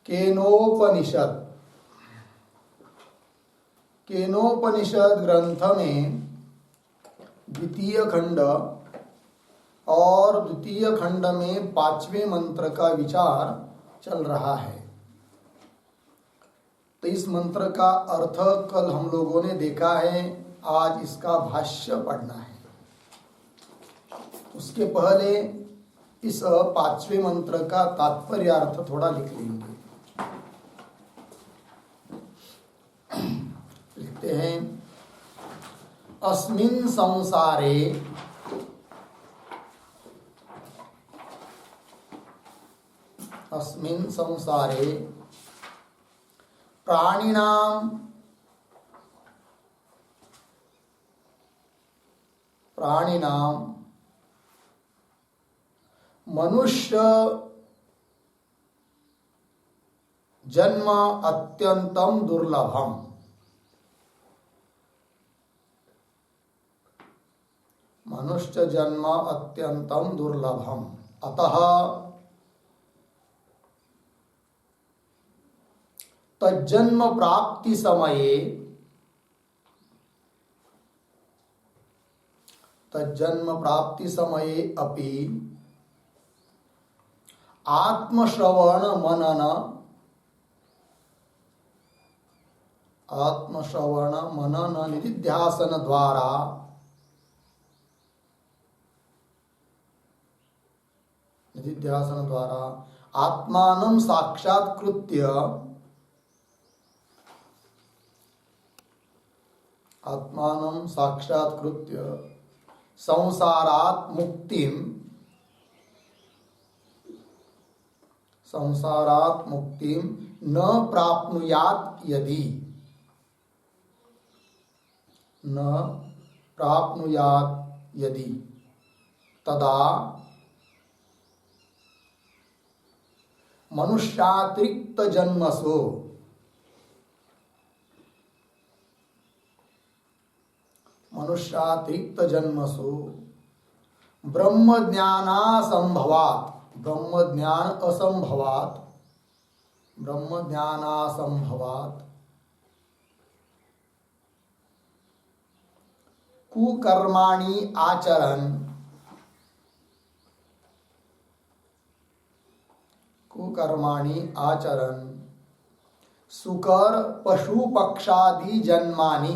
केनोपनिषद ग्रंथ में द्वितीय खंड और द्वितीय खंड में 5वें मंत्र का विचार चल रहा है। तो इस मंत्र का अर्थ कल हम लोगों ने देखा है, आज इसका भाष्य पढ़ना है। उसके पहले इस 5वें मंत्र का तात्पर्य अर्थ थोड़ा लिख लेंगे। लिखते हैं, अस्मिन् संसारे प्राणिनाम मनुष्य जन्म अत्यंतम दुर्लभम। मनुष्य जन्म अत्यंतम दुर्लभम। अतः तज्जन्म प्राप्ति समये अपि आत्मश्रवण मनन निधिध्यासन द्वारा आत्मानं साक्षात्कृत्य संसारात् मुक्तिं न प्राप्नुयात् यदि तदा मनुष्यातिरिक्त जन्मसु ब्रह्म ज्ञान असंभवात् कुकर्माणि आचरन् सुकर पशु पक्षादि जन्मानि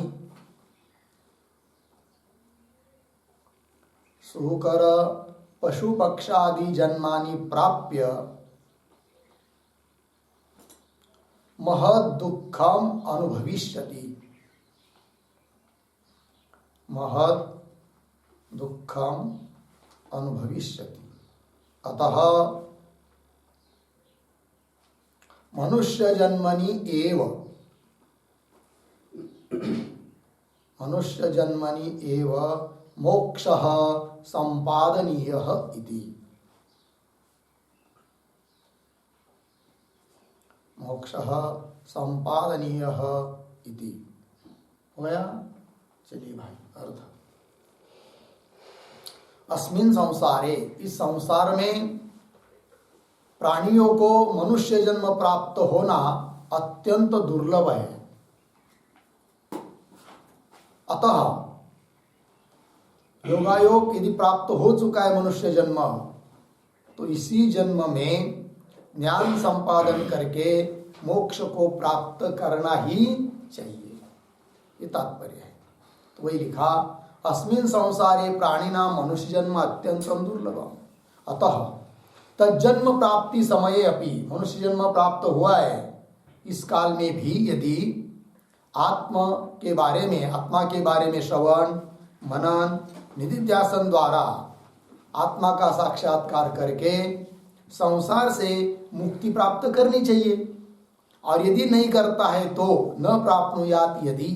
प्राप्य महद् दुःखम् अनुभविष्यति। अतः मनुष्य जन्मनि एव मोक्षः संपादनीयः इति। हो गया? चलिए भाई, अर्थ अस्मिन् संसारे, इस संसार में प्राणियों को मनुष्य जन्म प्राप्त होना अत्यंत दुर्लभ है। अतः योगायोग यदि प्राप्त हो चुका है मनुष्य जन्म, तो इसी जन्म में ज्ञान संपादन करके मोक्ष को प्राप्त करना ही चाहिए, ये तात्पर्य है। तो वही लिखा, अस्मिन् संसारे प्राणिनां मनुष्य जन्म अत्यंतम दुर्लभम। अतः तज्जन्म प्राप्ति समये अपि, मनुष्य जन्म प्राप्त हुआ है इस काल में भी, यदि आत्मा के बारे में श्रवण मनन निधिध्यासन द्वारा आत्मा का साक्षात्कार करके संसार से मुक्ति प्राप्त करनी चाहिए। और यदि नहीं करता है तो न प्राप्नुयात् यदि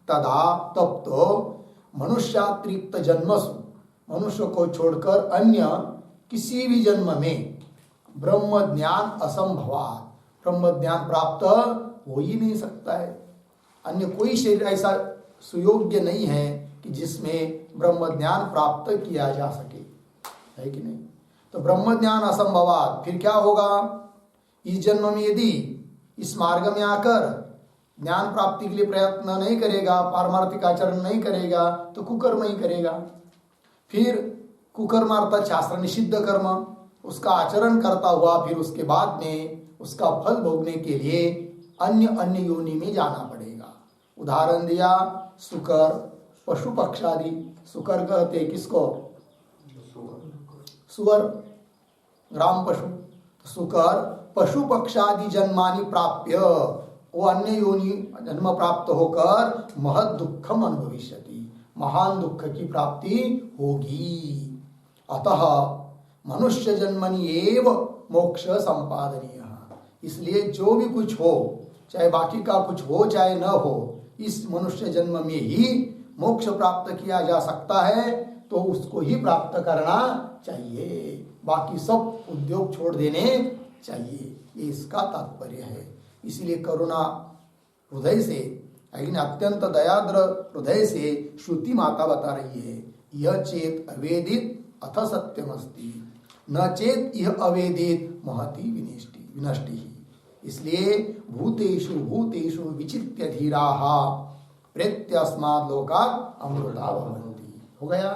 तदा, तब तो मनुष्यातिरिक्त जन्मसु, मनुष्य को छोड़कर अन्य किसी भी जन्म में ब्रह्म ज्ञान असंभवात्, ब्रह्म ज्ञान प्राप्त हो ही नहीं सकता है। अन्य कोई शरीर ऐसा सुयोग्य नहीं है कि जिसमें ब्रह्म ज्ञान प्राप्त किया जा सके, है कि नहीं? तो ब्रह्म ज्ञान असंभवात्, फिर क्या होगा? इस जन्म में यदि इस मार्ग में आकर ज्ञान प्राप्ति के लिए प्रयत्न नहीं करेगा, पारमार्थिक आचरण नहीं करेगा, तो कुकर्म ही करेगा। फिर कुकर्म अर्थात शास्त्र निषिद्ध कर्म, उसका आचरण करता हुआ फिर उसके बाद में उसका फल भोगने के लिए अन्य अन्य योनि में जाना पड़ेगा। उदाहरण दिया सुकर, पशु पक्षादि। सुकर कहते किसको? सुअर, ग्राम पशु। सुकर पशु पक्षादि जन्मानि प्राप्य, वो अन्य योनि जन्म प्राप्त होकर महद दुखम अनुभविष्यति, महान दुख की प्राप्ति होगी। अतः मनुष्य जन्मनि एव मोक्ष संपादनीय। इसलिए जो भी कुछ हो, चाहे बाकी का कुछ हो चाहे न हो, इस मनुष्य जन्म में ही मोक्ष प्राप्त किया जा सकता है, तो उसको ही प्राप्त करना चाहिए। बाकी सब उद्योग छोड़ देने चाहिए, ये इसका तात्पर्य है। इसलिए करुणा हृदय से, लेकिन अत्यंत दयाद्र हृदय से श्रुति माता बता रही है, यह चेत अवेदित अथ सत्यमस्ति, न चेत यह अवेदित महति विनष्टि। इसलिए भूतेषु भूतेषु विचित्य धीराः प्रेत्यस्माद् लोकात् अमृता भवन्ति। हो गया।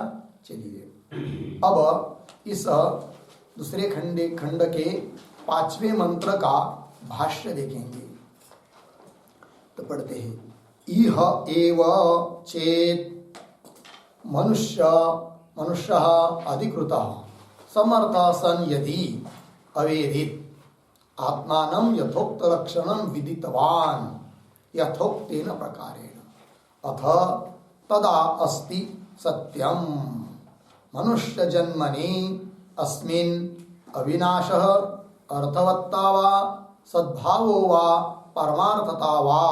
चलिए अब इस दूसरे खंड के 5वें मंत्र का भाष्य देखेंगे। तो पढ़ते हैं, इह एव चेत मनुष्य अधिकृतः समर्थः सन यदि अवेदित आत्मानं यथोक्त लक्षणं विदितवान् यथोक्तेन प्रकारेण अथ तदा अस्ति सत्यम मनुष्य जन्मनि अस्मिन् अविनाशः अर्थवत्ता वा सद्भावो वा परमार्थता वा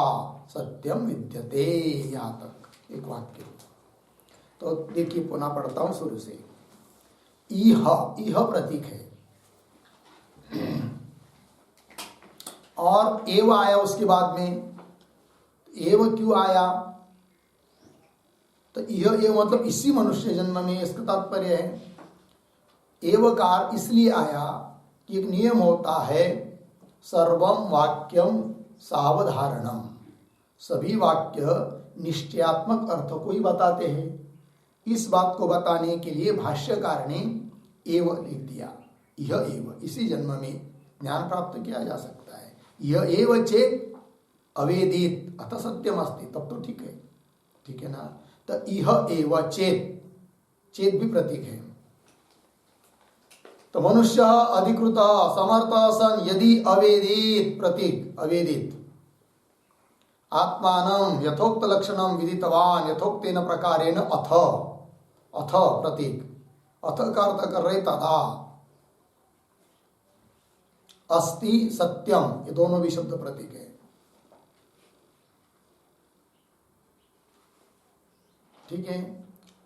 सत्यम विद्यते। यहाँ तक एक वाक्य। तो देखिए, पुनः पढ़ता हूं शुरू से। इह प्रतीक है और एव आया उसके बाद में। एव क्यों आया? तो यह एव मतलब इसी मनुष्य जन्म में, इसका तात्पर्य है। एवकार इसलिए आया कि एक नियम होता है, सर्वम वाक्यम सावधारणम, सभी वाक्य निश्चयात्मक अर्थ को ही बताते हैं। इस बात को बताने के लिए भाष्यकार ने एव लिख दिया। यह एव, इसी जन्म में ज्ञान प्राप्त किया जा सकता है। यह एव चेत अवेदित अथ सत्यम अस्ति, तब तो ठीक है, ठीक है ना। तो यह एव चेत, चेत भी प्रतीक है। तो मनुष्य अधिकृत समर्थ सन यदि अवेदित, प्रतीक अवेदित, आत्मानं यथोक्त लक्षणं विदितवान यथोक्तेन प्रकारेण अथ, अथ प्रतीक, अथ का अर्थ कर रहे तदा, अस्ति सत्यम, ये दोनों भी शब्द प्रतीक है। ठीक है।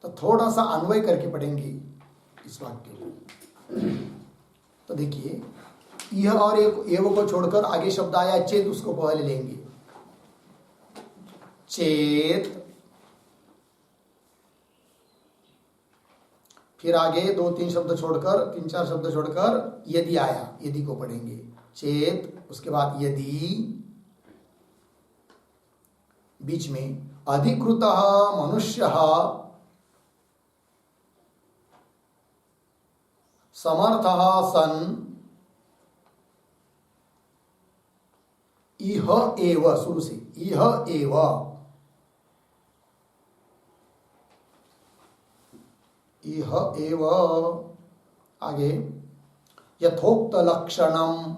तो थोड़ा सा अन्वय करके पढ़ेंगे इस वाक्य को। तो देखिए, यह और एक एव को छोड़कर आगे शब्द आया चेत, उसको पहले लेंगे। चेत, फिर आगे 2-3 शब्द छोड़कर, 3-4 शब्द छोड़कर यदि आया, यदि को पढ़ेंगे। चेत, उसके बाद यदि, बीच में अधिकृतः मनुष्यः समर्थः सन इह एव, शुरू से इह एव, इह एव, आगे यथोक्त लक्षणम,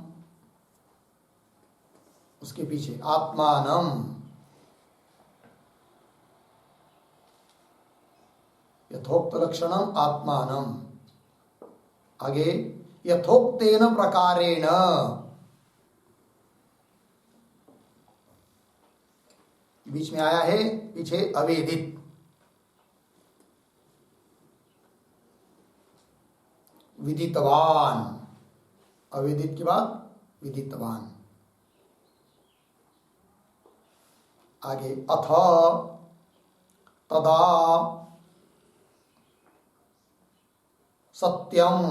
उसके पीछे आत्मानम, यथोक्त लक्षणम आत्मानम, आगे यथोक्तेन प्रकारेण, बीच में आया है, पीछे अवेदित, विदितवान, अवेदित के बाद विदितवान, आगे अथ तदा सत्यम,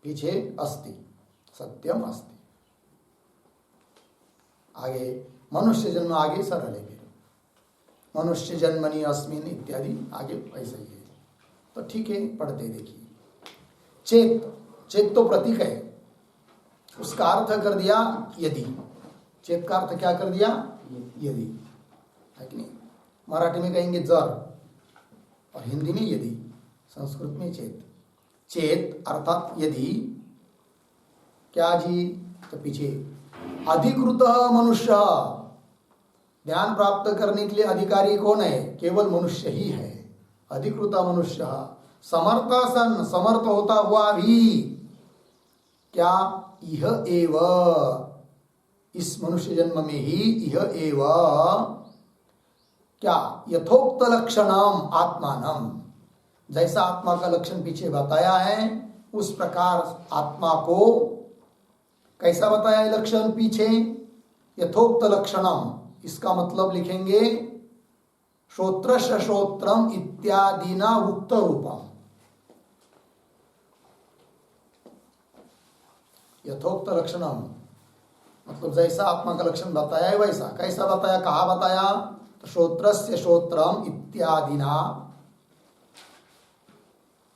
पीछे अस्ति, सत्यम अस्ति। आगे मनुष्य जन्म, आगे सरल है, फिर मनुष्य जन्मनि अस्मिन इत्यादि आगे ऐसा ही है। तो ठीक है, पढ़ते देखिए। चेत, चेत तो प्रतीक है, उसका अर्थ कर दिया यदि। चेत का अर्थ क्या कर दिया? यदि, है कि नहीं? मराठी में कहेंगे जर और हिंदी में यदि, संस्कृत में चेत। चेत अर्थात यदि, क्या जी? तो पीछे अधिकृत मनुष्य, ज्ञान प्राप्त करने के लिए अधिकारी कौन है? केवल मनुष्य ही है। अधिकृत मनुष्य समर्थ सन, समर्थ होता हुआ भी क्या? यह एव, इस मनुष्य जन्म में ही यह एव क्या? यथोक्त लक्षणम आत्मानम, जैसा आत्मा का लक्षण पीछे बताया है उस प्रकार आत्मा को कैसा बताया है लक्षण पीछे? यथोक्त लक्षणम, इसका मतलब लिखेंगे श्रोत्रस्य श्रोत्रम इत्यादि न उक्त रूपम। यथोक्त लक्षणम मतलब जैसा आत्मा का लक्षण बताया है वैसा। कैसा बताया, कहा बताया? तो श्रोत्रस्य श्रोत्रम इत्यादि न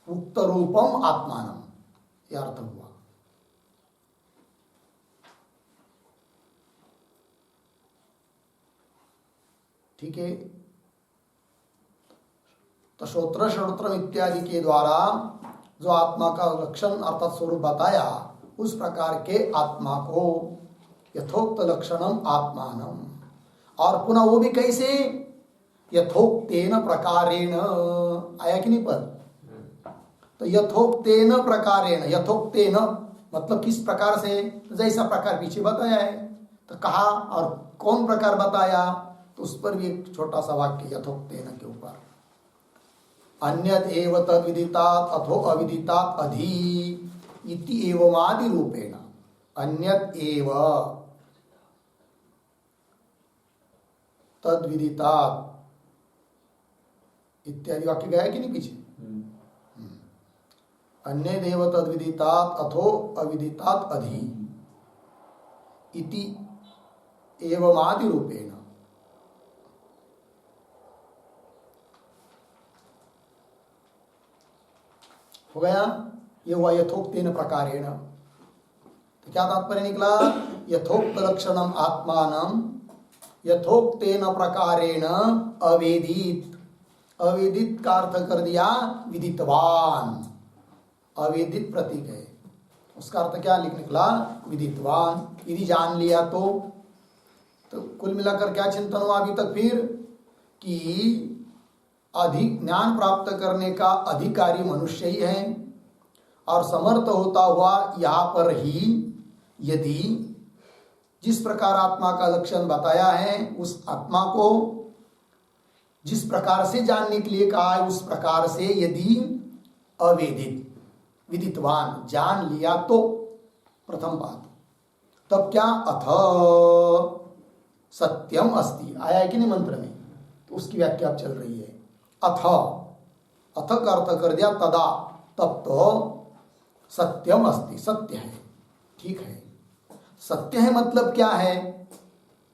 उक्त रूपम आत्मानम, यह अर्थ हुआ। ठीक है, तो श्रोत्र श्रोत्रम इत्यादि के द्वारा जो आत्मा का लक्षण अर्थात स्वरूप बताया, उस प्रकार के आत्मा को यथोक्त लक्षणम आत्मानम, और पुनः वो भी कैसे? यथोक्तेन प्रकारेण, आया कि नहीं पद? तो यथोक्तेन प्रकारेण, यथोक्तेन मतलब किस प्रकार से? जैसा प्रकार पीछे बताया है। तो कहा और कौन प्रकार बताया? तो उस पर भी एक छोटा सा वाक्य यथोक्तेन के ऊपर। अन्यत एव तद विदितात् अथो अविदितात् अधि इति एवमादि रूपेण। अन्यत एव तद विदितात् इत्यादि वाक्य गया कि नहीं पीछे? अन्य देव तद विदितात् अथो अविदितात् अधि इति एवमादि रूपेण। हो गया, ये हुआ यथोक्तेन प्रकारेण। तो क्या तात्पर्य निकला? यथोक्त लक्षणम आत्मानम यथोक्तेन प्रकारेण अवेदित। अवेदित का अर्थ कर दिया विदितवान, अवेदित प्रतीक है, उसका अर्थ क्या निकला? विदितवान। यदि जान लिया तो कुल मिलाकर क्या चिंतन हुआ अभी तक फिर? कि अधिक ज्ञान प्राप्त करने का अधिकारी मनुष्य ही है, और समर्थ होता हुआ यहाँ पर ही यदि जिस प्रकार आत्मा का लक्षण बताया है उस आत्मा को जिस प्रकार से जानने के लिए कहा है उस प्रकार से यदि अवेदित विदितवान जान लिया तो प्रथम बात, तब क्या? अथ सत्यम अस्ति, आया है कि नहीं मंत्र में? तो उसकी व्याख्या अब चल रही है। अथ, अथ का अर्थ कर दिया तदा, तब तो सत्यम अस्ति, सत्य है। ठीक है, सत्य है मतलब क्या है?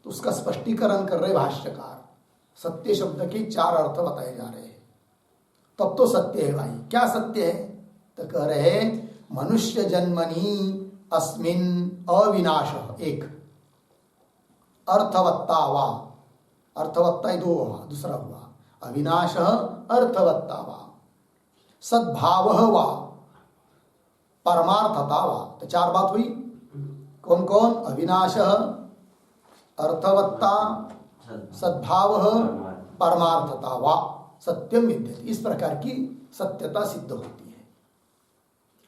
तो उसका स्पष्टीकरण कर रहे भाष्यकार। सत्य शब्द के 4 अर्थ बताए जा रहे हैं। तब तो सत्य है भाई। क्या सत्य है? तो कह रहे मनुष्य जन्मनि अस्मिन अविनाश, एक अर्थवत्ता वा, अर्थवत्ता 2 हुआ, दूसरा हुआ अविनाश अर्थवत्ता वा, सद्भाव वा, परमार्थता वा। तो 4 बात हुई। कौन कौन? अविनाश, अर्थवत्ता, सद्भाव, परमार्थता वा सत्यम विद्यते। इस प्रकार की सत्यता सिद्ध होती है।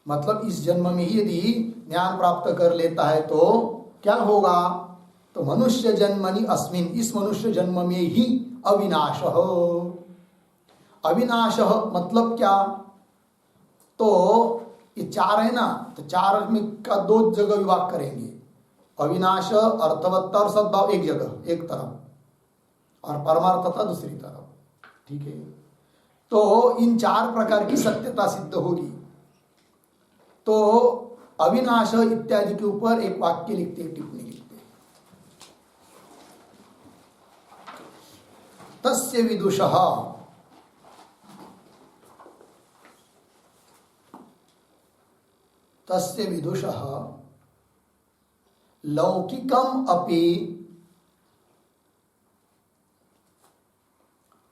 मतलब इस जन्म में ही यदि ज्ञान प्राप्त कर लेता है तो क्या होगा? तो मनुष्य जन्मनि अस्मिन, इस मनुष्य जन्म में ही अविनाश हो। अविनाश मतलब क्या? तो ये 4 है ना, तो 4 में का 2 जगह विभाग करेंगे। अविनाश, अर्थवत्ता और सद्भाव एक जगह, एक तरफ, और परमार्थता दूसरी तरफ। ठीक है, तो इन 4 प्रकार की सत्यता सिद्ध होगी। तो अविनाश इत्यादि के ऊपर एक वाक्य लिखते, एक टिप्पणी लिखते। तस्य विदुषः, तस्य विदुषः लौकिकम अपि,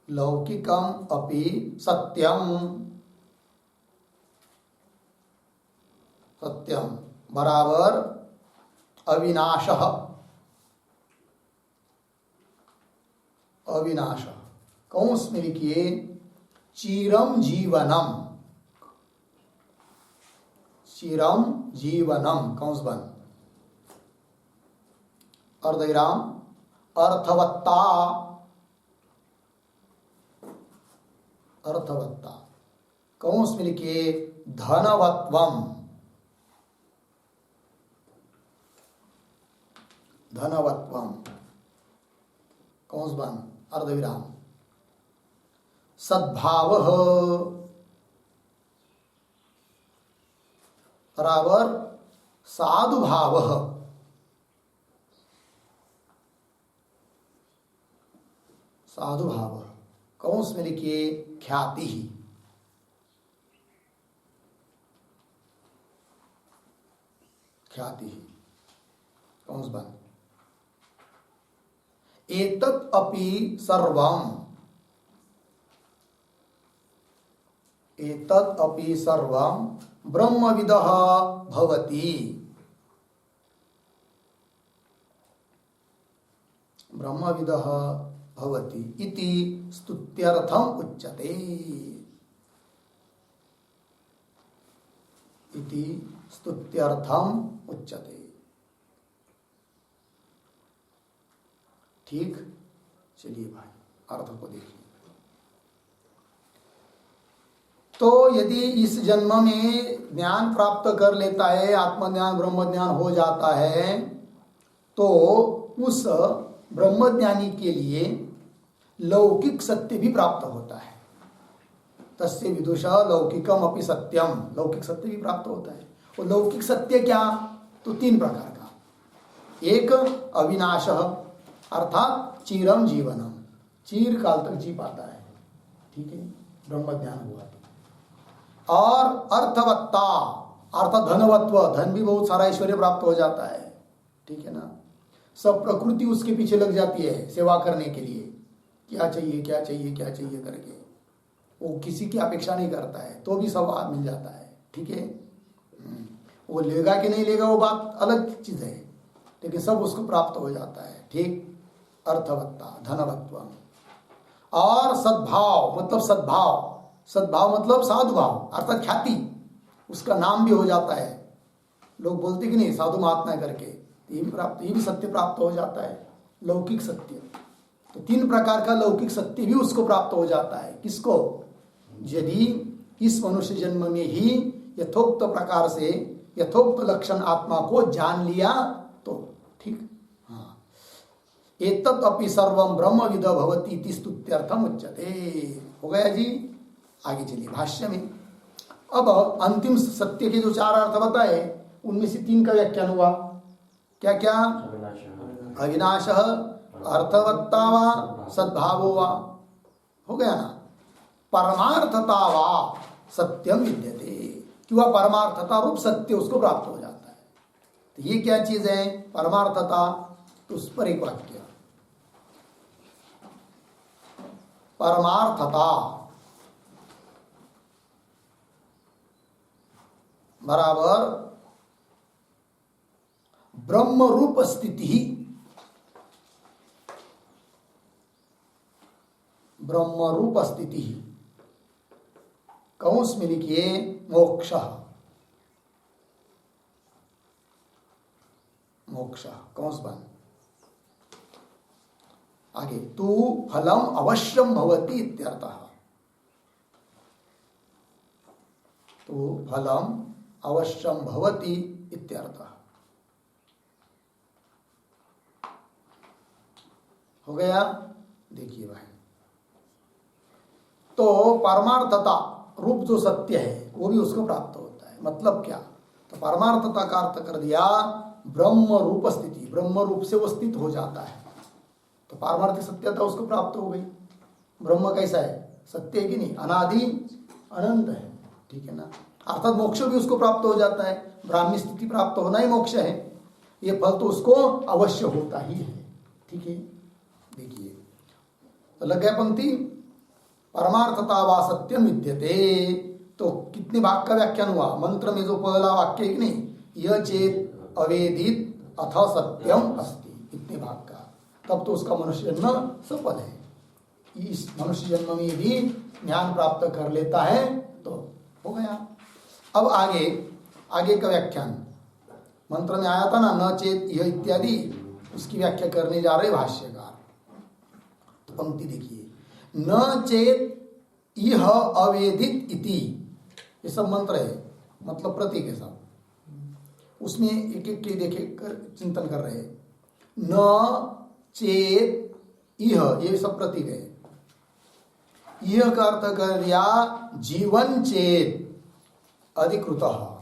लौकिकम अपि सत्यम, सत्यम बराबर अविनाशः, अविनाश कौंस में लिखिए चिरम जीवनम, चिरम जीवनम कौंस बन, अर्धविराम अर्थवत्ता, अर्थवत्ता कौंस में लिखिए धनवत्वम, धनवत्वम कौंस बन अर्धविराम सद्भावः बराबर साधुभावः, साधुभावः कौंस में लिखिए ख्याति ही, ख्याति ही कौंस बन एतत् अपि सर्वम, एतत् अपि सर्वम ब्रह्मविदः भवति, ब्रह्मविदः भवति इति स्तुत्यर्थम उच्यते, इति स्तुत्यर्थम उच्यते। ठीक, चलिए भाई अर्थ को देखिए। तो यदि इस जन्म में ज्ञान प्राप्त कर लेता है, आत्मज्ञान ब्रह्म ज्ञान हो जाता है, तो उस ब्रह्मज्ञानी के लिए लौकिक सत्य भी प्राप्त होता है। तस्य विदुषा लौकिकम अपि सत्यम, लौकिक सत्य भी प्राप्त होता है। और लौकिक सत्य क्या? तो तीन प्रकार का। एक अविनाश अर्थात चिरम जीवनम, चीर काल तक जी पाता है, ठीक है, ब्रह्म ज्ञान हुआ तो। और अर्थवत्ता अर्थात धनवत्व, धन भी बहुत सारा ऐश्वर्य प्राप्त हो जाता है, ठीक है ना। सब प्रकृति उसके पीछे लग जाती है सेवा करने के लिए, क्या चाहिए क्या चाहिए क्या चाहिए करके, वो किसी की अपेक्षा नहीं करता है, तो भी सब मिल जाता है, ठीक है। वो लेगा कि नहीं लेगा वो बात अलग चीज है, लेकिन सब उसको प्राप्त हो जाता है, ठीक। अर्थवत्ता धनवत्व। और सद्भाव मतलब सद्भाव, सद्भाव मतलब साधुभाव अर्थात ख्याति, उसका नाम भी हो जाता है, लोग बोलते कि नहीं साधु महात्मा करके, ये भी प्राप्त, ये भी सत्य प्राप्त हो जाता है, लौकिक सत्य। तो तीन प्रकार का लौकिक सत्य भी उसको प्राप्त हो जाता है। किसको? यदि इस मनुष्य जन्म में ही यथोक्त प्रकार से यथोक्त लक्षण आत्मा को जान लिया तो, ठीक। हाँ, एतत् अपि सर्वम ब्रह्मविद भवति इति स्तुत्यर्थम उच्यते। हो गया जी। आगे चलिए भाष्य में। अब अंतिम सत्य के जो चार अर्थ बताए उनमें से तीन का व्याख्यान हुआ। क्या क्या? अविनाश, अर्थवत्ता वा सद्भावो वा, हो गया ना। परमार्थता वा सत्यम विद्यते, कि वह परमार्थता रूप सत्य उसको प्राप्त हो जाता है। तो ये क्या चीज है परमार्थता? तो उस पर एक वाक्य, परमार्थता बराबर ब्रह्म रूप स्थिति, ब्रह्म रूप स्थिति, कंस में लिखिए मोक्ष, मोक्ष कंस बन। आगे तू फलम अवश्यम भवति इत्यर्थः, तू फलम अवश्यम भवति इत्यर्थः। हो गया। देखिए भाई, तो परमार्थता रूप जो सत्य है वो भी उसको प्राप्त होता है। मतलब क्या? तो परमार्थता का अर्थ कर दिया ब्रह्म रूप स्थिति, ब्रह्म रूप से वो स्थित हो जाता है, तो पारमार्थिक सत्यता उसको प्राप्त हो गई। ब्रह्म कैसा है? सत्य है कि नहीं? अनादि अनंत है, ठीक है ना। अर्थात मोक्ष भी उसको प्राप्त हो जाता है, ब्राह्मी स्थिति प्राप्त होना ही मोक्ष है, ये फल तो उसको अवश्य होता ही है, ठीक है। देखिए तो लग गया पंक्ति, परमार्थता वा सत्यम विद्यते। तो कितने भाग का व्याख्यान हुआ? मंत्र में जो पहला वाक्य है कि नहीं, यह चेत अवेदित अथ सत्यम अस्ति, इतने भाग का, तब तो उसका मनुष्य जन्म सफल है। इस मनुष्य जन्म में भी ज्ञान प्राप्त कर लेता है तो हो गया। अब आगे का व्याख्यान मंत्र में आया था ना, न चेत यह इत्यादि, उसकी व्याख्या करने जा रहे भाष्यकार। तो पंक्ति देखिए, न चेत यह अवेदित इति, ये सब मंत्र है, मतलब प्रतीक है सब, उसमें एक एक के देखे कर चिंतन कर रहे हैं। न चेत यह, ये सब प्रतीक है। यह का अर्थ कर दिया जीवन चेत अधिकृतः,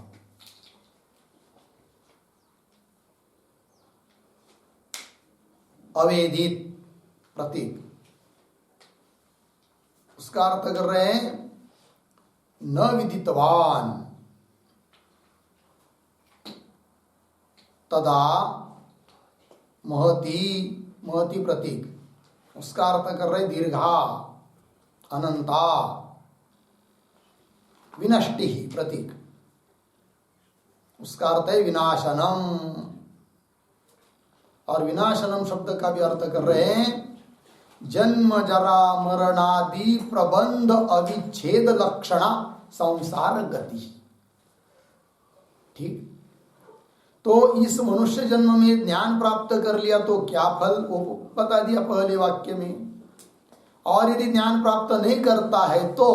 अवेदित प्रतीक, उसका अर्थ कर रहे हैं न विदितवान तदा महती, महती प्रतीक, उसका अर्थ कर रहे दीर्घा अनंता, विनष्टि प्रतीक, उसका अर्थ है विनाशनम। और विनाशनम शब्द का भी अर्थ कर रहे हैं जन्म जरा मरणादि प्रबंध अविच्छेद लक्षणा संसार गति, ठीक। तो इस मनुष्य जन्म में ज्ञान प्राप्त कर लिया तो क्या फल, वो बता दिया पहले वाक्य में। और यदि ज्ञान प्राप्त नहीं करता है तो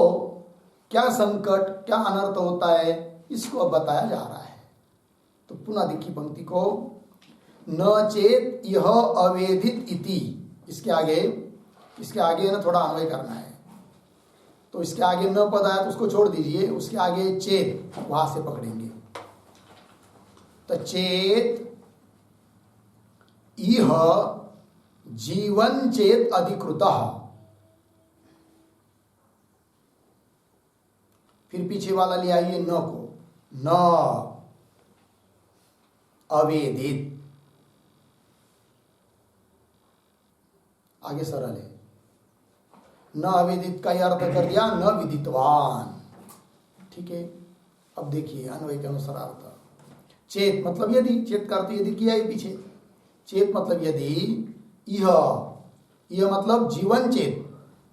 क्या संकट, क्या अनर्थ होता है, इसको अब बताया जा रहा है। तो पुनः देखिए पंक्ति को, न चेत यह अवेदित इति, इसके आगे ना थोड़ा अन्वय करना है। तो इसके आगे न पद आया तो उसको छोड़ दीजिए, उसके आगे चेत, वहां से पकड़ेंगे। तो चेत यह जीवन चेत अधिकृतः, फिर पीछे वाला ले आइए न को, न अवेदित, आगे सरल है। न अवेदित का यह अर्थ कर दिया न विदितवान, ठीक है। अब देखिए अन्वय के अनुसार अर्थ, चेत मतलब यदि, चेत का अर्थ यदि किया है पीछे, चेत मतलब यदि, यह मतलब जीवन चेत,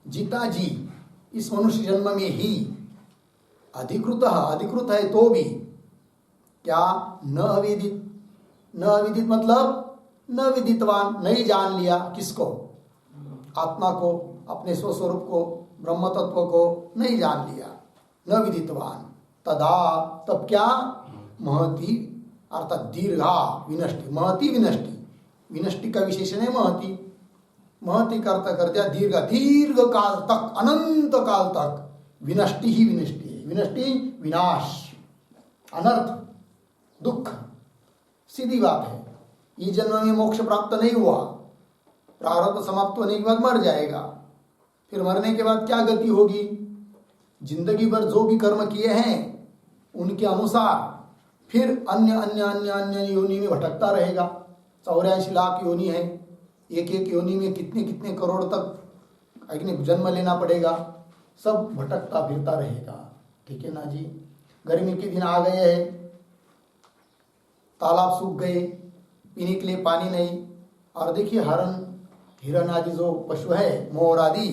जीता जी इस मनुष्य जन्म में ही, अधिकृत है तो भी क्या, न अविदित, न अविदित मतलब न विदितवान, नहीं जान लिया, किसको, आत्मा को, अपने स्वस्वरूप को, ब्रह्म तत्व को नहीं जान लिया, न विदितवान, तदा तब क्या, महती अर्थात दीर्घा विनष्टि, महती विनष्टि, विनष्टि का विशेषण है महती, महती का अर्थ कर दिया दीर्घ, दीर्घ काल तक, अनंत काल तक, विनष्टि ही विनष्टि है, विनष्टि विनाश, अनर्थ, दुख, सीधी बात है। ये जन्म में मोक्ष प्राप्त नहीं हुआ, प्रारब्ध समाप्त होने के बाद मर जाएगा, फिर मरने के बाद क्या गति होगी, जिंदगी भर जो भी कर्म किए हैं उनके अनुसार फिर अन्य अन्य अन्य अन्य योनि में भटकता रहेगा। 84 लाख योनि है, एक एक योनि में कितने कितने करोड़ तक जन्म लेना पड़ेगा, सब भटकता फिरता रहेगा, ठीक है ना जी। गर्मी के दिन आ गए हैं, तालाब सूख गए, पीने के लिए पानी नहीं, और देखिए हिरण आदि जो पशु है, मोर आदि,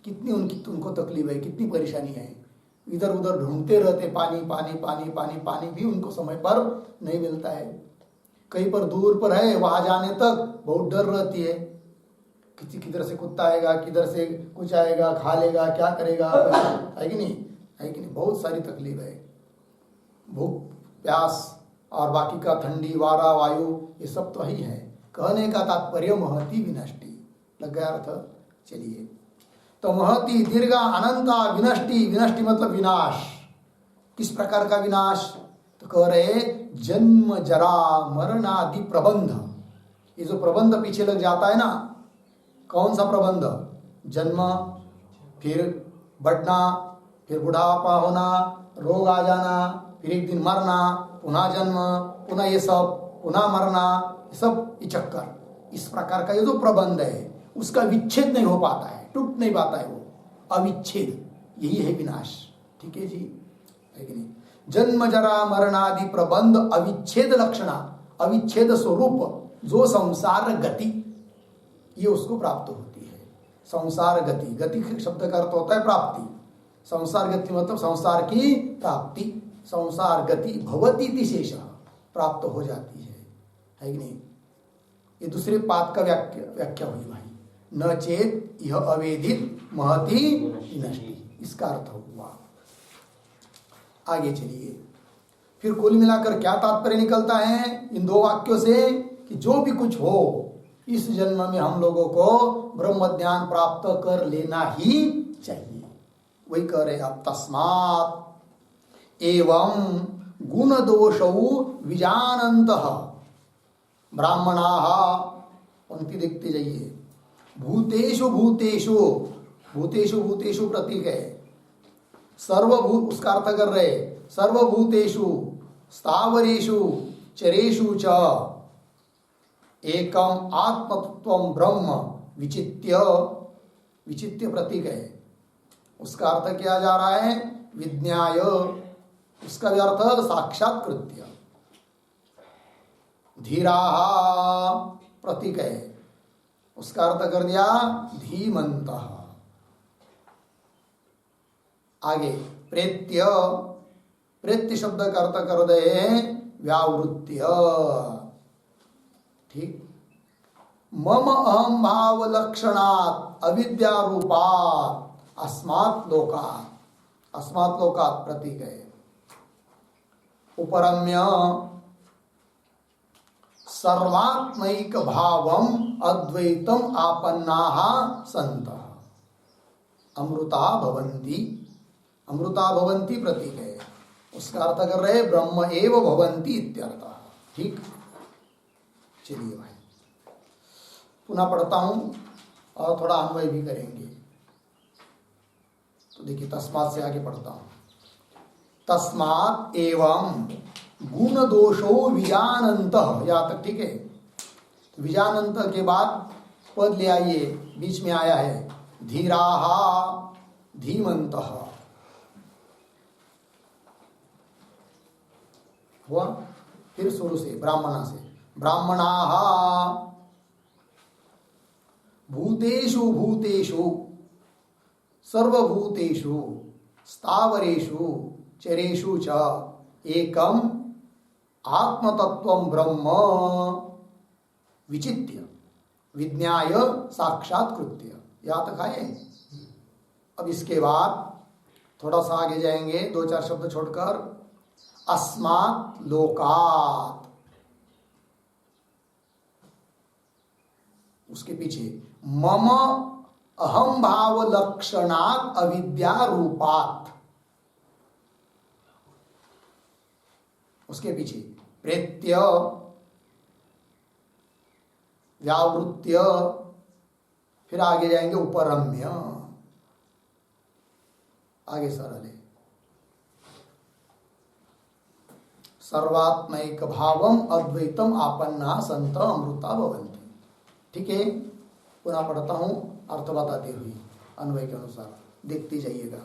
कितनी उनको तकलीफ है, कितनी परेशानी है, इधर उधर ढूंढते रहते पानी पानी पानी पानी, पानी भी उनको समय पर नहीं मिलता है। कहीं पर दूर पर है, वहां जाने तक बहुत डर रहती है, किधर से कुत्ता आएगा, किधर से कुछ आएगा, खा लेगा, क्या करेगा, है कि नहीं, है कि नहीं, बहुत सारी तकलीफ है, भूख प्यास और बाकी का ठंडी वारा वायु, ये सब तो ही है। कहने का तात्पर्य महती विनष्टि, लग गया अर्थ। चलिए, तो महती दीर्घा अनंता विनष्टि, विनष्टि मतलब विनाश, किस प्रकार का विनाश, तो कह रहे जन्म जरा मरण आदि प्रबंध, ये जो प्रबंध पीछे लग जाता है ना, कौन सा प्रबंध? जन्म, फिर बढ़ना, फिर बुढ़ापा होना, रोग आ जाना, फिर एक दिन मरना, पुनः जन्म, पुनः ये सब, पुनः मरना, ये सब ये चक्कर, इस प्रकार का ये जो प्रबंध है उसका विच्छेद नहीं हो पाता है, टूट नहीं पाता है, वो अविच्छेद, यही है विनाश। ठीक है जी, है कि नहीं? जन्म जरा मरण आदि प्रबंध अविच्छेद लक्षणा, अविच्छेद स्वरूप जो संसार गति, ये उसको प्राप्त होती है। संसार गति, गति शब्द का अर्थ होता है प्राप्ति, संसार गति मतलब संसार की प्राप्ति, संसार गति भवती इति शेषः, प्राप्त हो जाती है कि नहीं? ये दूसरे पाद का व्याख्या हुई भाई, न चेत यह अवेदित महति नष्टि, इसका अर्थ हुआ। आगे चलिए, फिर कुल मिलाकर क्या तात्पर्य निकलता है इन दो वाक्यों से कि जो भी कुछ हो इस जन्म में हम लोगों को ब्रह्म ज्ञान प्राप्त कर लेना ही चाहिए। वही कह रहे आप, तस्मात् एवं गुण दोषौ विजानन्तः ब्राह्मणाः, पंक्ति देखते जाइए, भूतेषु भूतेषु, भूतेषु भूतेषु प्रतीक है, सर्वभूत उसका अर्थ कर रहे, सर्वभूतेषु स्थावरेषु चरेषु च एकम आत्मतत्वम ब्रह्म विचित्य, विचित्य प्रतीक है, उसका अर्थ किया जा रहा है विज्ञाय, उसका भी अर्थ साक्षात्कृत्य। धीराः प्रतीक है, उसका अर्थ कर दिया धीमन्तः। आगे प्रेत्य, प्रेत्य शब्द का अर्थ कर दे व्यावृत्य। ठीक, मम अहम भाव लक्षणात् अविद्या रूपात् अस्मात् लोकात्, अस्मात् लोकात् प्रतीक है। उपरम्य सर्वात्मैक भावम अद्वैतम आपन्नाः सन्तः अमृता भवन्ति, अमृता भवन्ति प्रतीक है, उसका अर्थ कर रहे ब्रह्म एव भवन्ति इत्यर्थ। ठीक, चलिए भाई पुनः पढ़ता हूं और थोड़ा अन्वय भी करेंगे। तो देखिए तस्मात् से आगे पढ़ता हूं, तस्मात् एवं गुण दोषो विजानन्तः, यहां तक ठीक है। विजानन्त के बाद पद ले आइए, बीच में आया है धीराः धीमन्तः, हुआ। फिर शुरू से ब्राह्मणा से, ब्राह्मणाः भूतेषु भूतेषु सर्वभूतेषु स्थावरेषु चरेषु च एकम आत्मतत्वं ब्रह्म विचित्य विज्ञाय साक्षात्कृत्य, या तक आए। अब इसके बाद थोड़ा सा आगे जाएंगे, दो चार शब्द छोड़कर, अस्मात् लोकात्, उसके पीछे मम अहम भाव लक्षणात् अविद्या रूपात्, उसके पीछे प्रेत्य व्यावृत्य, फिर आगे जाएंगे उपरम्य, आगे सरल है, सर्वात्मैक भावम अद्वैतम आपन्ना संत अमृता भवन्ति। ठीक है, पुनः पढ़ता हूं अर्थ बताते हुए अन्वय के अनुसार, देखते जाइएगा।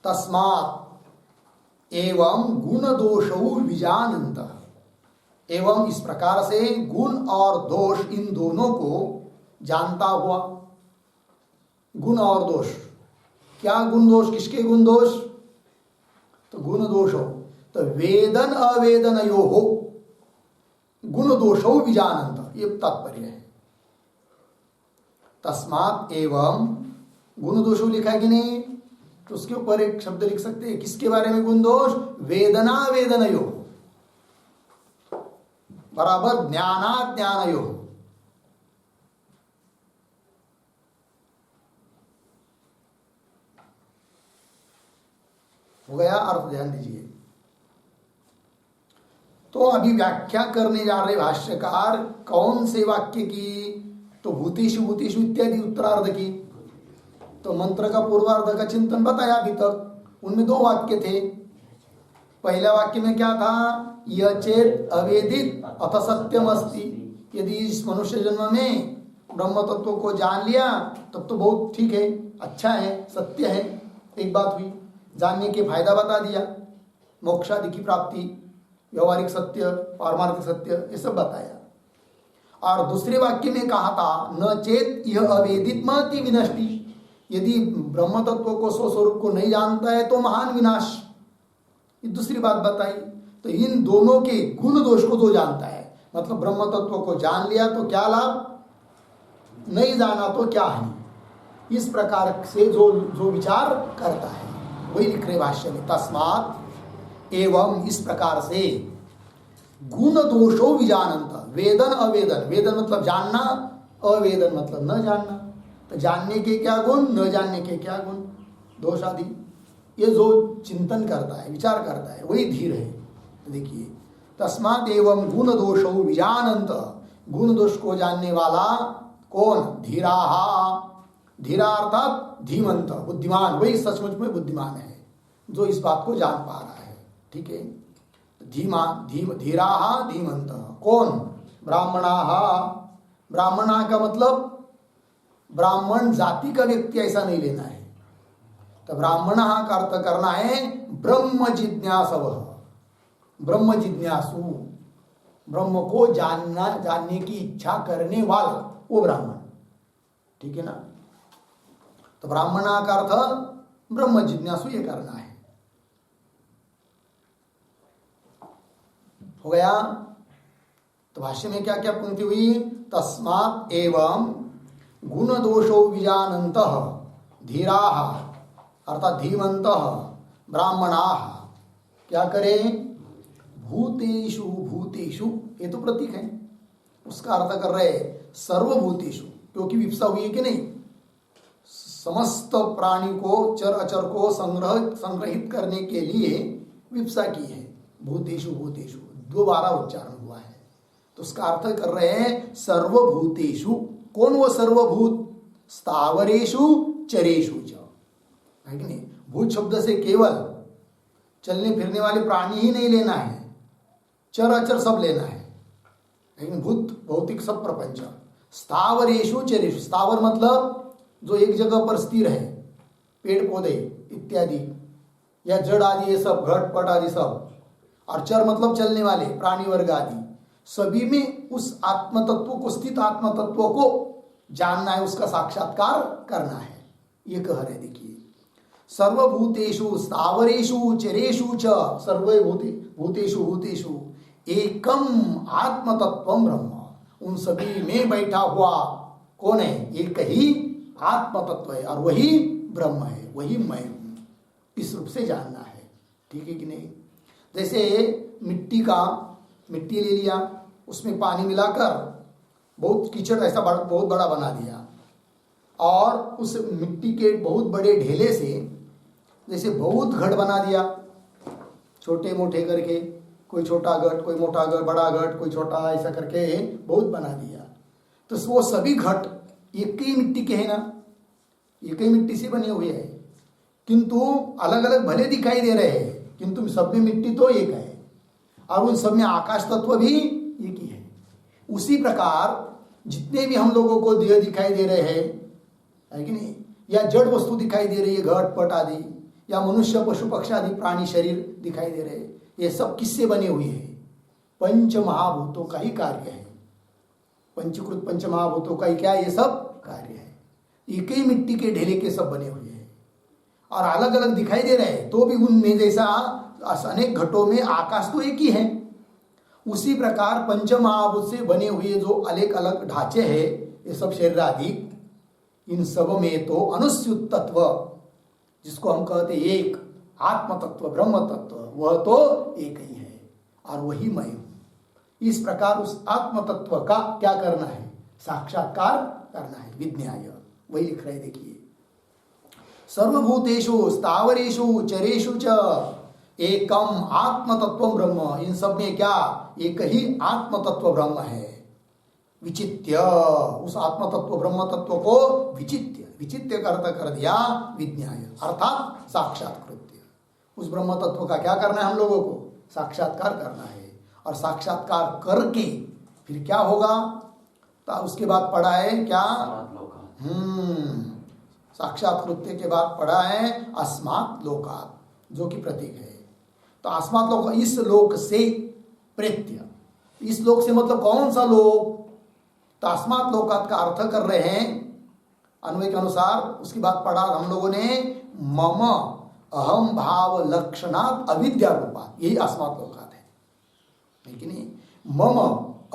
तस्मात् एवं गुण दोषौ विजानन्तः, एवं इस प्रकार से गुण और दोष इन दोनों को जानता हुआ। गुण और दोष, क्या गुण दोष, किसके गुण दोष? तो गुण दोष हो तो वेदन अवेदनयो हो गुण दोषौ विजानन्तः, ये तात्पर्य है। तस्मात् एवं गुण दोषौ लिखा है कि नहीं, तो उसके ऊपर एक शब्द लिख सकते हैं, किसके बारे में गुण दोष? वेदना वेदनयो बराबर ज्ञाना ज्ञानयो, हो गया अर्थ, ध्यान दीजिए। तो अभी व्याख्या करने जा रहे भाष्यकार कौन से वाक्य की? तो भूतेषु भूतेषु इत्यादि उत्तरार्ध की। तो मंत्र का पूर्वार्ध का चिंतन बताया अभी तक, उनमें 2 वाक्य थे। पहला वाक्य में क्या था? यह चेत अवेदित अथ सत्यम अस्ति। यदि इस मनुष्य जन्म में ब्रह्म तत्व को जान लिया तब तो बहुत ठीक है, अच्छा है, सत्य है। एक बात हुई, जानने के फायदा बता दिया, मोक्ष आदि की प्राप्ति, व्यवहारिक सत्य, पारमार्थिक सत्य, ये सब बताया। और दूसरे वाक्य में कहा था न चेत यह अवेदित महति विनष्टि। यदि ब्रह्म तत्व को स्वस्वरूप को नहीं जानता है तो महान विनाश, ये दूसरी बात बताई। तो इन दोनों के गुण दोष को जो जानता है, मतलब ब्रह्म तत्व को जान लिया तो क्या लाभ, नहीं जाना तो क्या हानि, इस प्रकार से जो विचार करता है वही लिख रहे भाष्य में। तस्मात् एवं इस प्रकार से गुण दोषो विजानंत, वेदन अवेदन, वेदन मतलब जानना, अवेदन मतलब न जानना। तो जानने के क्या गुण, न जानने के क्या गुण, दोष आदि, ये जो चिंतन करता है, विचार करता है, वही धीर है। तो देखिए, तस्मात् एवं गुण दोषो विजानंत, गुण दोष को जानने वाला कौन? धीराहा। धीरा अर्थात धीमंत, बुद्धिमान, वही सचमुच में बुद्धिमान है जो इस बात को जान पा रहा है। ठीक है, धीराहा धीमंत कौन? ब्राह्मणाहा। ब्राह्मणा का मतलब ब्राह्मण जाति का व्यक्ति ऐसा नहीं लेना है। तो ब्राह्मणा का अर्थ करना है ब्रह्म जिज्ञासव, ब्रह्म जिज्ञासु, ब्रह्म को जानने की इच्छा करने वाला वो ब्राह्मण। ठीक है ना? तो ब्राह्मणा का अर्थ ब्रह्म जिज्ञासु ये करना है। हो गया? तो भाष्य में क्या क्या पंक्ति हुई? तस्मात् एवं गुण दोषो विजानन्तः धीराः अर्थात धीमन्तः ब्राह्मणाः क्या करें? भूतेषु भूतेषु, ये तो प्रतीक है, उसका अर्थ कर रहे सर्वभूतेषु, क्योंकि विप्सा हुई है कि नहीं? समस्त प्राणी को, चर अचर को संग्रहित करने के लिए विप्सा की है। भूतेषु भूतेषु दोबारा उच्चारण हुआ है, तो उसका अर्थ कर रहे हैं सर्वभूतेषु। कौन वो सर्वभूत? स्थावरेषु चरेषु च, है कि नहीं? भूत शब्द से केवल चलने फिरने वाले प्राणी ही नहीं लेना है, चर अचर सब लेना है, लेकिन भूत भौतिक सब प्रपंच। स्थावरेषु चरेषु, स्थावर मतलब जो एक जगह पर स्थिर है, पेड़ पौधे इत्यादि या जड़ आदि, ये सब घट पट आदि सब। और चर मतलब चलने वाले प्राणी वर्ग आदि, सभी में उस आत्म तत्व को, स्थित आत्म तत्व को जानना है, उसका साक्षात्कार करना है, ये कह रहे। देखिए, सर्वभूतेषु स्थावरेषु चरेषु च सर्वभूतेषु भूतेषु एकम आत्म तत्वम ब्रह्म, उन सभी में बैठा हुआ कौन है? एक ही आत्म तत्व है, और वही ब्रह्म है, वही मैं हूं, इस रूप से जानना है। ठीक है कि नहीं? जैसे मिट्टी ले लिया, उसमें पानी मिलाकर बहुत कीचड़ ऐसा बहुत बड़ा बना दिया, और उस मिट्टी के बहुत बड़े ढेले से जैसे बहुत घट बना दिया, छोटे मोटे करके, कोई छोटा घट, कोई मोटा घट, बड़ा घट, कोई छोटा, ऐसा करके बहुत बना दिया। तो वो सभी घट एक ही मिट्टी के है ना, एक ही मिट्टी से बने हुए हैं, किंतु अलग अलग भले दिखाई दे रहे हैं, किंतु सब में मिट्टी तो एक है, और उन सब में आकाश तत्व भी एक ही है। उसी प्रकार जितने भी हम लोगों को देह दिखाई दे रहे हैं, है कि नहीं, या जड़ वस्तु दिखाई दे रही है, घट पट आदि, या मनुष्य पशु पक्षी आदि प्राणी शरीर दिखाई दे रहे हैं, ये सब किससे बने हुए हैं? पंच महाभूतों का ही कार्य है। पंचीकृत पंच महाभूतों का ही क्या? ये सब कार्य है। एक ही मिट्टी के ढेले के सब बने हुए हैं, और अलग अलग दिखाई दे रहे हैं, तो भी उनमें जैसा अनेक घटों में आकाश तो एक ही है, उसी प्रकार पंच महाभूत से बने हुए जो अलग अलग ढांचे हैं, ये सब शरीर आदि, इन सब में तो अनुस्यूत तत्व, जिसको हम कहते एक आत्म तत्व, ब्रह्म तत्व, वह तो एक ही है, और वही मैं हूं। इस प्रकार उस आत्म तत्व का क्या करना है? साक्षात्कार करना है, विज्ञाय, वही लिख रहे। देखिए, सर्वभूतेषु स्थावरेषु चरेषु च एकम आत्म तत्व ब्रह्म, इन सब में क्या एक ही आत्म तत्व ब्रह्म है। विचित्य, उस आत्म तत्व ब्रह्म तत्व को विचित्य, विचित्य का अर्थ कर दिया विज्ञाय, अर्थात साक्षात्कृत्य। उस ब्रह्म तत्व का क्या करना है, हम लोगों को साक्षात्कार करना है। और साक्षात्कार करके फिर क्या होगा, तो उसके बाद पढ़ा है क्या, साक्षात्कृत्य के बाद पढ़ा है अस्मात् लोकात्, जो कि प्रतीक है। तो अस्मात् लोक, इस लोक से प्रेत्य, इस लोक से मतलब कौन सा लोक, तो अस्मात् लोकात् का अर्थ कर रहे हैं अन्वय के अनुसार। उसके बाद पढ़ा हम लोगों ने मम अहम भाव लक्षणात् अविद्या रूपात्, यही अस्मात् लोकात् है, लेकिन मम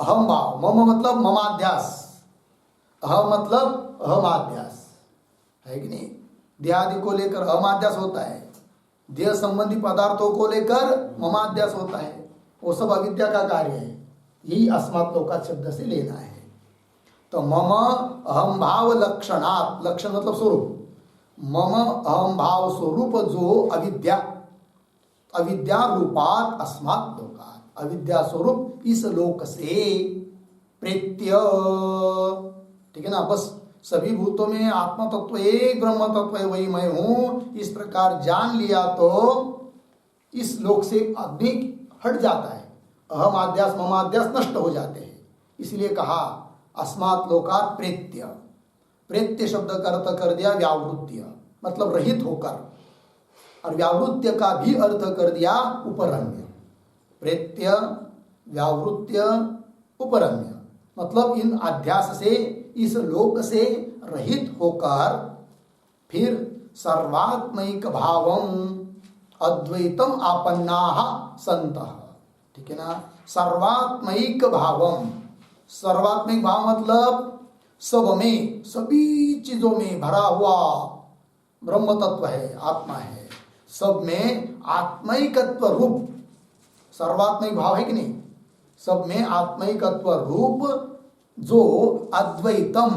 अहम भाव, मम मतलब ममाध्यास, अहम मतलब अहमाध्यास है कि नहीं। देहादि को लेकर अहमाध्यास होता है, देह संबंधी पदार्थों को लेकर ममाध्यास होता है, वो सब अविद्या का कार्य है। यही अस्मात् लोकात् शब्द से लेना है। तो मम अहम भाव लक्षणात्, लक्षण मतलब स्वरूप, मम अहम भाव स्वरूप जो अविद्या, अविद्या रूपात् अस्मात् लोकात्, अविद्या स्वरूप इस लोक से प्रेत्य, ठीक है ना। बस सभी भूतों में आत्मा तत्व एक ब्रह्म तत्व है, वही मैं हूं, इस प्रकार जान लिया तो इस लोक से आदमी हट जाता है, अहम आध्यास ममाध्यास नष्ट हो जाते हैं। इसलिए कहा अस्मात् लोकात् प्रेत्य, प्रेत्य शब्द का अर्थ कर दिया व्यावृत्य, मतलब रहित होकर, और व्यावृत्य का भी अर्थ कर दिया उपरम्य। प्रेत्य व्यावृत्य उपरम्य, मतलब इन अध्यास से, इस लोक से रहित होकर फिर सर्वात्मैक भावम अद्वैतम आपन्नाः सन्तः, ठीक है ना। सर्वात्मैक भावम, सर्वात्मिक भाव मतलब सब में, सभी चीजों में भरा हुआ ब्रह्म तत्व है, आत्मा है, सब में आत्मैकत्व रूप सर्वात्मिक भाव है कि नहीं, सब में आत्मैकत्व रूप जो अद्वैतम,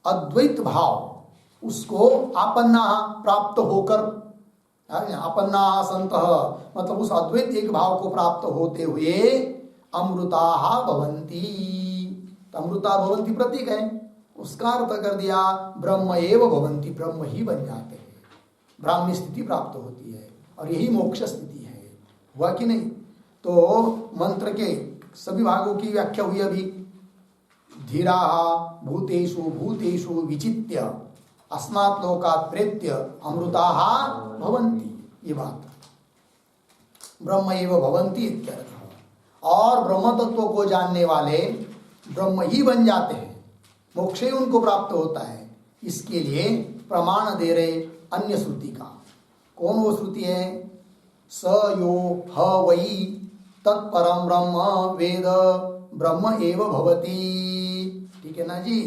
अद्वैत भाव, उसको आपन्ना प्राप्त होकर, आपन्ना संतः मतलब उस अद्वैत एक भाव को प्राप्त होते हुए अमृताः भवन्ति, अमृता भवन्ति प्रतीक है, उसका अर्थ कर दिया ब्रह्म एव भवन्ति, ब्रह्म ही बन जाते हैं, ब्राह्मी स्थिति प्राप्त होती है, और यही मोक्ष स्थिति है। हुआ कि नहीं। तो मंत्र के सभी भागों की व्याख्या हुई अभी। धीरा भूतेषु भूतेषु विचित्य अस्मात् लोकात् प्रेत्य अमृताः भवन्ति, ये बात ब्रह्म एव भवन्ति इत्यर्थ। और ब्रह्म तत्व को जानने वाले ब्रह्म ही बन जाते हैं, मोक्ष ही उनको प्राप्त होता है। इसके लिए प्रमाण दे रहे अन्य श्रुति का। कौन वो श्रुति है, स यो ह वै तत्परम ब्रह्म वेद ब्रह्म एव भवति, ठीक है ना जी।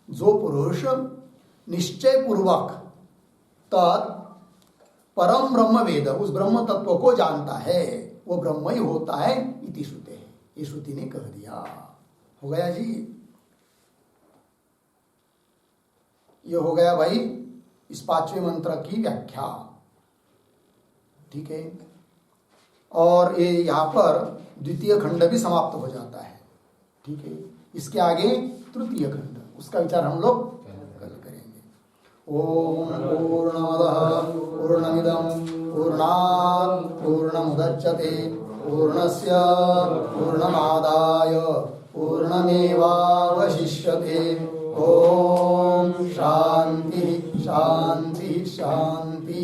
जो पुरुष निश्चय पूर्वक तत् परम ब्रह्म वेद, उस ब्रह्म तत्व को जानता है, वो ब्रह्म ही होता है, इति श्रुते है, ये श्रुति ने कह दिया। हो गया जी, ये हो गया भाई इस पांचवें मंत्र की व्याख्या, ठीक है। और ये यहाँ पर द्वितीय खंड भी समाप्त हो जाता है, ठीक है। इसके आगे तृतीय खंड, उसका विचार हम लोग कल करेंगे। ओम पूर्णमदः पूर्णमिदं पूर्णात् पूर्णमुदच्यते पूर्णस्य पूर्णमादाय पूर्णमेवावशिष्यते। ओम शांति शांति शांति।